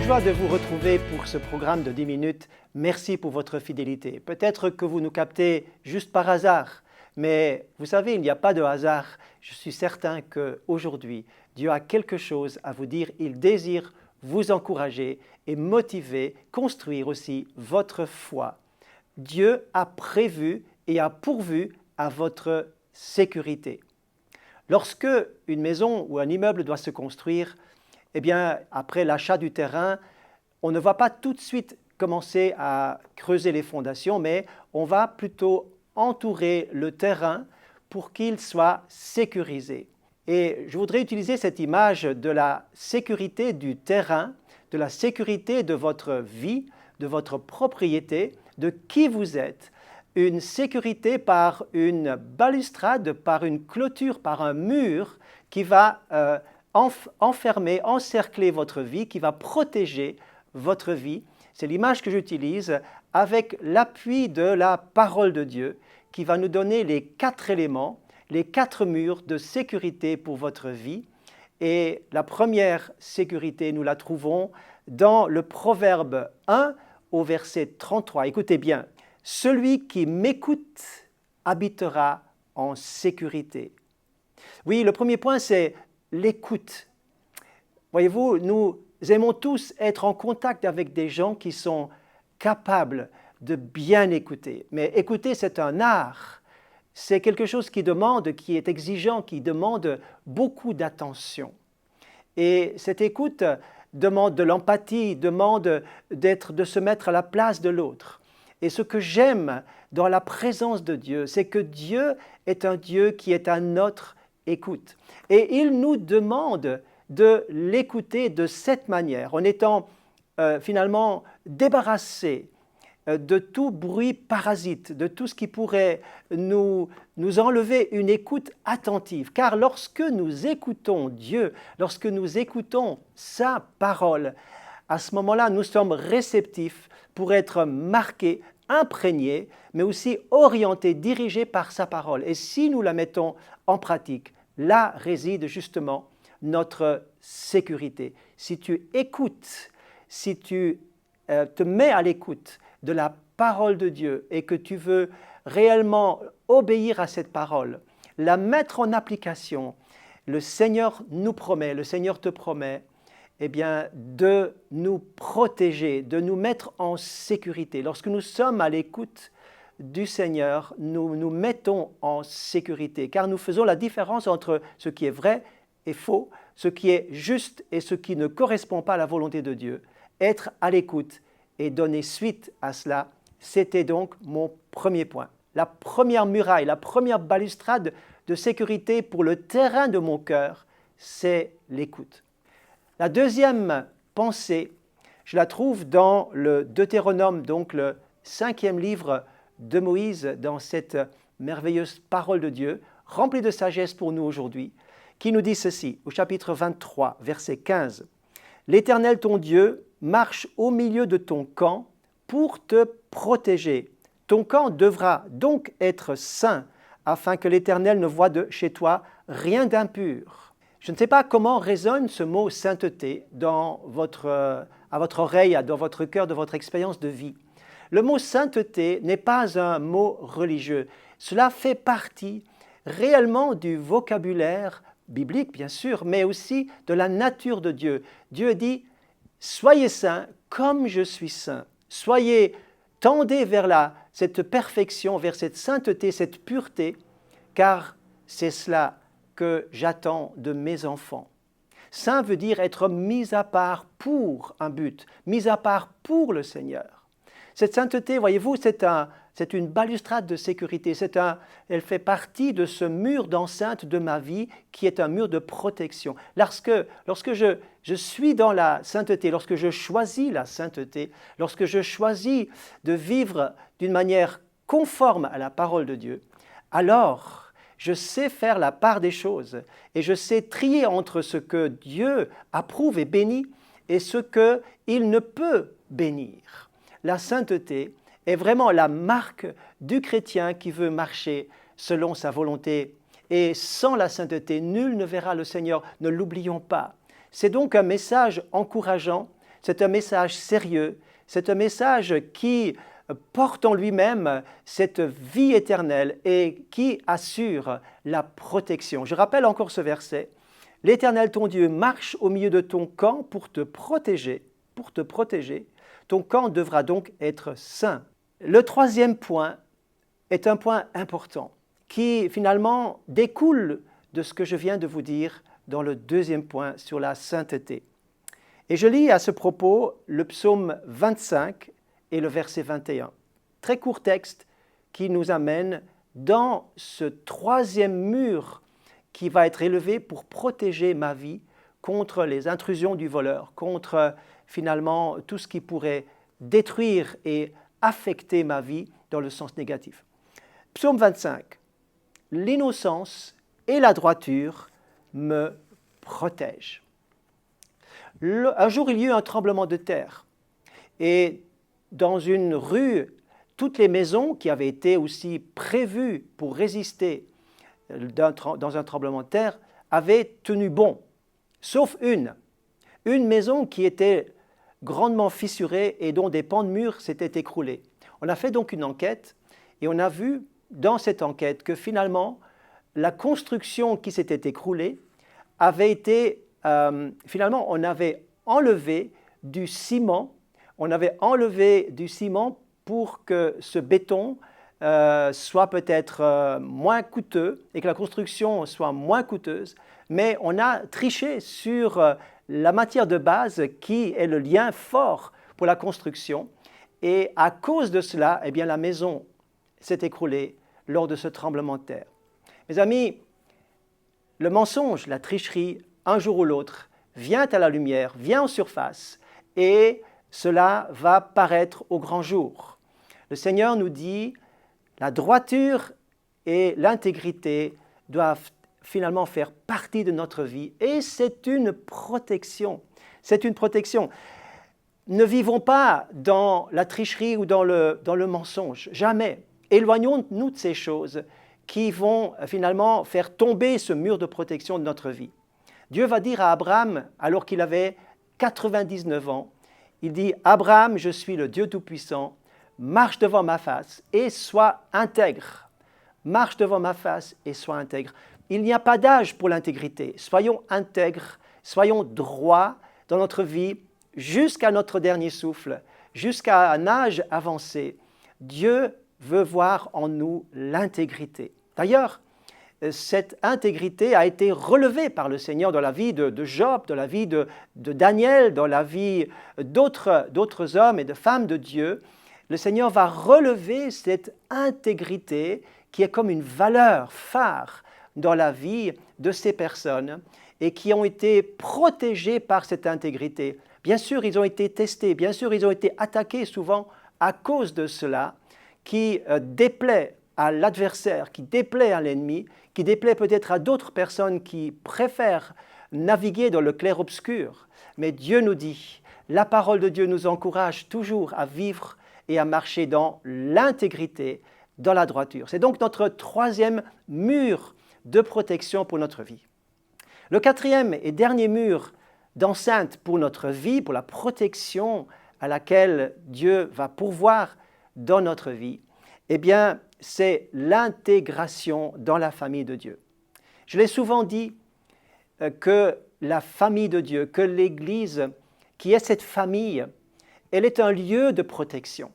une joie de vous retrouver pour ce programme de 10 minutes. Merci pour votre fidélité. Peut-être que vous nous captez juste par hasard, mais vous savez, il n'y a pas de hasard. Je suis certain qu'aujourd'hui, Dieu a quelque chose à vous dire. Il désire vous encourager et motiver, construire aussi votre foi. Dieu a prévu et a pourvu à votre sécurité. Lorsque une maison ou un immeuble doit se construire, eh bien, après l'achat du terrain, on ne va pas tout de suite commencer à creuser les fondations, mais on va plutôt entourer le terrain pour qu'il soit sécurisé. Et je voudrais utiliser cette image de la sécurité du terrain, de la sécurité de votre vie, de votre propriété, de qui vous êtes. Une sécurité par une balustrade, par une clôture, par un mur qui va enfermer, encercler votre vie, qui va protéger votre vie. C'est l'image que j'utilise avec l'appui de la parole de Dieu qui va nous donner les 4 éléments, les 4 murs de sécurité pour votre vie. Et la première sécurité, nous la trouvons dans le Proverbe 1 au verset 33. Écoutez bien, « Celui qui m'écoute habitera en sécurité. » Oui, le premier point, c'est l'écoute. Voyez-vous, nous aimons tous être en contact avec des gens qui sont capables de bien écouter. Mais écouter, c'est un art. C'est quelque chose qui demande, qui est exigeant, qui demande beaucoup d'attention. Et cette écoute demande de l'empathie, demande de se mettre à la place de l'autre. Et ce que j'aime dans la présence de Dieu, c'est que Dieu est un Dieu qui est à notre écoute. Et il nous demande de l'écouter de cette manière, en étant finalement débarrassé de tout bruit parasite, de tout ce qui pourrait nous enlever une écoute attentive. Car lorsque nous écoutons Dieu, lorsque nous écoutons sa parole, à ce moment-là, nous sommes réceptifs pour être marqués, imprégnés, mais aussi orientés, dirigés par sa parole. Et si nous la mettons en pratique, là réside justement notre sécurité. Si tu écoutes, si tu te mets à l'écoute de la parole de Dieu et que tu veux réellement obéir à cette parole, la mettre en application, le Seigneur nous promet, le Seigneur te promet, eh bien, de nous protéger, de nous mettre en sécurité. Lorsque nous sommes à l'écoute du Seigneur, nous nous mettons en sécurité, car nous faisons la différence entre ce qui est vrai et faux, ce qui est juste et ce qui ne correspond pas à la volonté de Dieu. Être à l'écoute et donner suite à cela, c'était donc mon premier point. La première muraille, la première balustrade de sécurité pour le terrain de mon cœur, c'est l'écoute. La deuxième pensée, je la trouve dans le Deutéronome, donc le 5e livre de Moïse, dans cette merveilleuse parole de Dieu, remplie de sagesse pour nous aujourd'hui, qui nous dit ceci, au chapitre 23, verset 15. « L'Éternel ton Dieu marche au milieu de ton camp pour te protéger. Ton camp devra donc être saint, afin que l'Éternel ne voie de chez toi rien d'impur. » Je ne sais pas comment résonne ce mot sainteté à votre oreille, dans votre cœur, de votre expérience de vie. Le mot sainteté n'est pas un mot religieux. Cela fait partie réellement du vocabulaire biblique, bien sûr, mais aussi de la nature de Dieu. Dieu dit « Soyez saints comme je suis saint. Tendez vers cette perfection, vers cette sainteté, cette pureté, car c'est cela que j'attends de mes enfants. » Saint veut dire être mis à part pour un but, mis à part pour le Seigneur. Cette sainteté, voyez-vous, c'est une balustrade de sécurité. Elle fait partie de ce mur d'enceinte de ma vie qui est un mur de protection. Lorsque je suis dans la sainteté, lorsque je choisis la sainteté, lorsque je choisis de vivre d'une manière conforme à la parole de Dieu, alors je sais faire la part des choses et je sais trier entre ce que Dieu approuve et bénit et ce qu'il ne peut bénir. La sainteté est vraiment la marque du chrétien qui veut marcher selon sa volonté. Et sans la sainteté, nul ne verra le Seigneur. Ne l'oublions pas. C'est donc un message encourageant, c'est un message sérieux, c'est un message qui porte en lui-même cette vie éternelle et qui assure la protection. Je rappelle encore ce verset. L'Éternel, ton Dieu, marche au milieu de ton camp pour te protéger. Pour te protéger. Ton camp devra donc être saint. Le troisième point est un point important qui finalement découle de ce que je viens de vous dire dans le deuxième point sur la sainteté. Et je lis à ce propos le psaume 25 et le verset 21. Très court texte qui nous amène dans ce troisième mur qui va être élevé pour protéger ma vie contre les intrusions du voleur, contre finalement tout ce qui pourrait détruire et affecter ma vie dans le sens négatif. Psaume 25. L'innocence et la droiture me protègent. Un jour, il y eut un tremblement de terre. Et dans une rue, toutes les maisons qui avaient été aussi prévues pour résister dans un tremblement de terre avaient tenu bon, sauf une maison qui était grandement fissurée et dont des pans de murs s'étaient écroulés. On a fait donc une enquête et on a vu dans cette enquête que finalement, la construction qui s'était écroulée avait été, finalement, on avait enlevé du ciment, pour que ce béton soit peut-être moins coûteux et que la construction soit moins coûteuse, mais on a triché sur la matière de base qui est le lien fort pour la construction. Et à cause de cela, eh bien, la maison s'est écroulée lors de ce tremblement de terre. Mes amis, le mensonge, la tricherie, un jour ou l'autre, vient à la lumière, vient en surface, et cela va paraître au grand jour. Le Seigneur nous dit, la droiture et l'intégrité doivent finalement faire partie de notre vie, et c'est une protection. C'est une protection. Ne vivons pas dans la tricherie ou dans le mensonge, jamais. Éloignons-nous de ces choses qui vont finalement faire tomber ce mur de protection de notre vie. Dieu va dire à Abraham, alors qu'il avait 99 ans, il dit « Abraham, je suis le Dieu Tout-Puissant, marche devant ma face et sois intègre. Marche devant ma face et sois intègre. » Il n'y a pas d'âge pour l'intégrité. Soyons intègres, soyons droits dans notre vie jusqu'à notre dernier souffle, jusqu'à un âge avancé. Dieu veut voir en nous l'intégrité. D'ailleurs, cette intégrité a été relevée par le Seigneur dans la vie de Job, dans la vie de Daniel, dans la vie d'autres hommes et de femmes de Dieu. Le Seigneur va relever cette intégrité qui est comme une valeur phare dans la vie de ces personnes et qui ont été protégées par cette intégrité. Bien sûr, ils ont été testés, bien sûr, ils ont été attaqués souvent à cause de cela, qui déplaît à l'adversaire, qui déplaît à l'ennemi, qui déplaît peut-être à d'autres personnes qui préfèrent naviguer dans le clair-obscur. Mais Dieu nous dit, la parole de Dieu nous encourage toujours à vivre et à marcher dans l'intégrité, dans la droiture. C'est donc notre troisième mur de protection pour notre vie. Le quatrième et dernier mur d'enceinte pour notre vie, pour la protection à laquelle Dieu va pourvoir dans notre vie, eh bien, c'est l'intégration dans la famille de Dieu. Je l'ai souvent dit que la famille de Dieu, que l'Église, qui est cette famille, elle est un lieu de protection.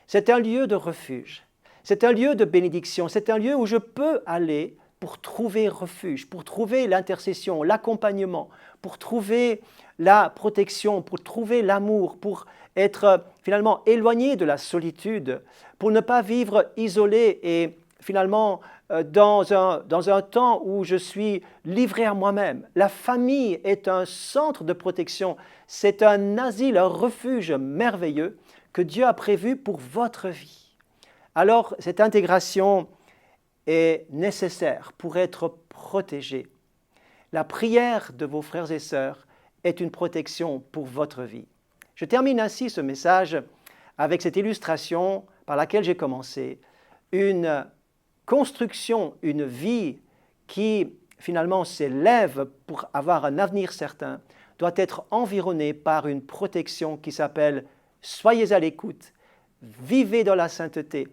C'est un lieu de refuge. C'est un lieu de bénédiction. C'est un lieu où je peux aller pour trouver refuge, pour trouver l'intercession, l'accompagnement, pour trouver la protection, pour trouver l'amour, pour être finalement éloigné de la solitude, pour ne pas vivre isolé et finalement dans un temps où je suis livré à moi-même. La famille est un centre de protection, c'est un asile, un refuge merveilleux que Dieu a prévu pour votre vie. Alors cette intégration est nécessaire pour être protégé. La prière de vos frères et sœurs est une protection pour votre vie. Je termine ainsi ce message avec cette illustration par laquelle j'ai commencé. Une construction, une vie qui finalement s'élève pour avoir un avenir certain, doit être environné par une protection qui s'appelle « Soyez à l'écoute, vivez dans la sainteté,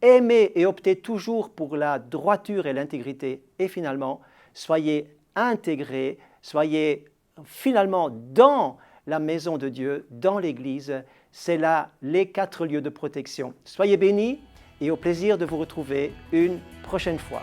aimez et optez toujours pour la droiture et l'intégrité, et finalement, soyez intégrés, soyez finalement dans la maison de Dieu, dans l'Église. C'est là les 4 lieux de protection. Soyez bénis et au plaisir de vous retrouver une prochaine fois.